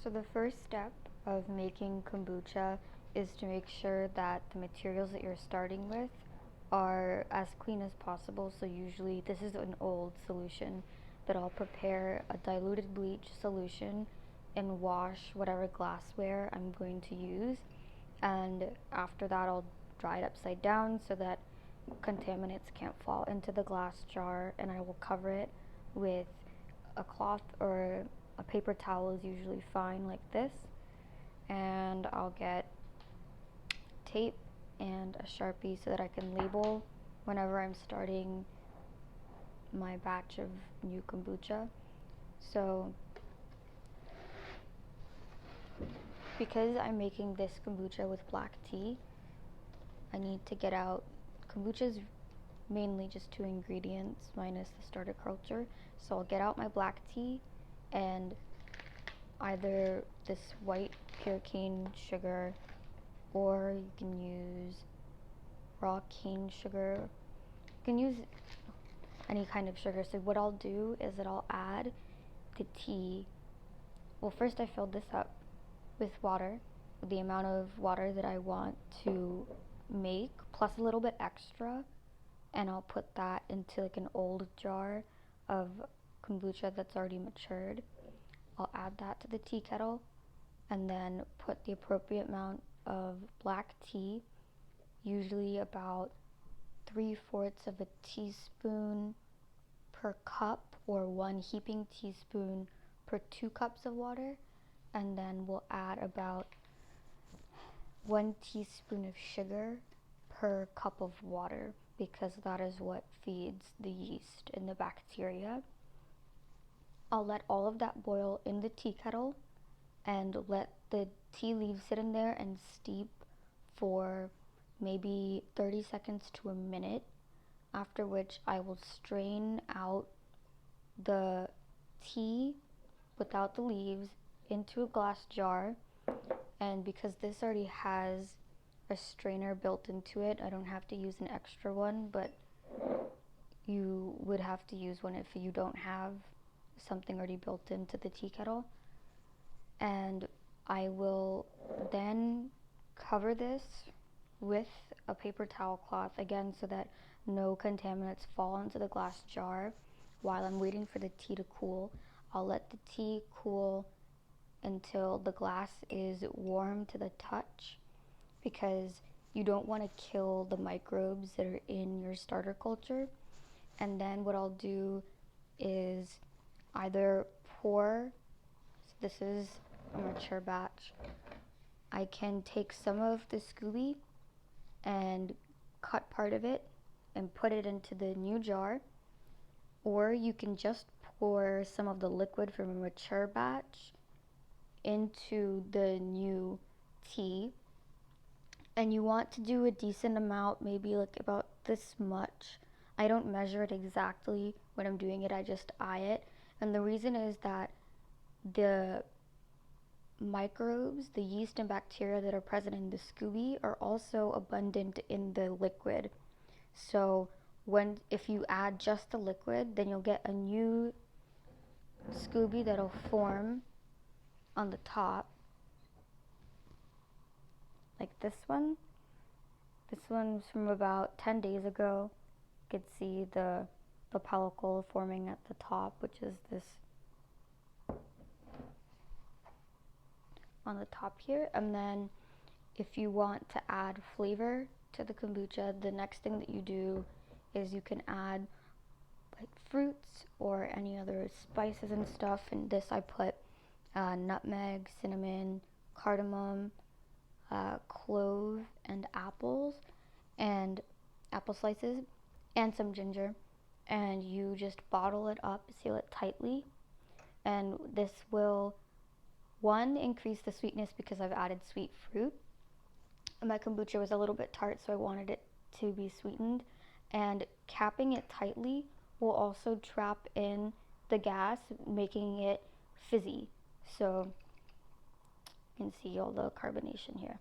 So the first step of making kombucha is to make sure that the materials that you're starting with are as clean as possible. So usually this is an old solution, but I'll prepare a diluted bleach solution and wash whatever glassware I'm going to use. And after that I'll dry it upside down so that contaminants can't fall into the glass jar, and I will cover it with a cloth or a paper towel is usually fine, like this. And I'll get tape and a Sharpie so that I can label whenever I'm starting my batch of new kombucha. So because I'm making this kombucha with black tea, I need to get out, kombucha's mainly just 2 ingredients minus the starter culture. So I'll get out my black tea and either this white pure cane sugar, or you can use raw cane sugar. You can use any kind of sugar. So what I'll do is that I'll add the tea. Well, first I filled this up with water, with the amount of water that I want to make, plus a little bit extra, and I'll put that into like an old jar of kombucha that's already matured. I'll add that to the tea kettle and then put the appropriate amount of black tea, usually about 3/4 of a teaspoon per cup, or 1 heaping teaspoon per 2 cups of water. And then we'll add about 1 teaspoon of sugar per cup of water, because that is what feeds the yeast and the bacteria. I'll let all of that boil in the tea kettle and let the tea leaves sit in there and steep for maybe 30 seconds to a minute, after which I will strain out the tea without the leaves into a glass jar. And because this already has a strainer built into it, I don't have to use an extra one, but you would have to use one if you don't have something already built into the tea kettle. And I will then cover this with a paper towel cloth, again, so that no contaminants fall into the glass jar. While I'm waiting for the tea to cool, I'll let the tea cool until the glass is warm to the touch, because you don't want to kill the microbes that are in your starter culture. And then what I'll do is either pour, so this is a mature batch, I can take some of the Scooby and cut part of it and put it into the new jar, or you can just pour some of the liquid from a mature batch into the new tea. And you want to do a decent amount, maybe like about this much. I don't measure it exactly when I'm doing it, I just eye it. And the reason is that the microbes, the yeast and bacteria that are present in the Scooby are also abundant in the liquid. So if you add just the liquid, then you'll get a new Scooby that'll form on the top, like this one. This one's from about 10 days ago. You could see the pellicle forming at the top, which is this on the top here. And then if you want to add flavor to the kombucha, the next thing that you do is you can add like fruits or any other spices and stuff. And this I put nutmeg, cinnamon, cardamom, clove, and apples, and apple slices, and some ginger. And you just bottle it up, seal it tightly. And this will, one, increase the sweetness because I've added sweet fruit. And my kombucha was a little bit tart, so I wanted it to be sweetened. And capping it tightly will also trap in the gas, making it fizzy. So you can see all the carbonation here.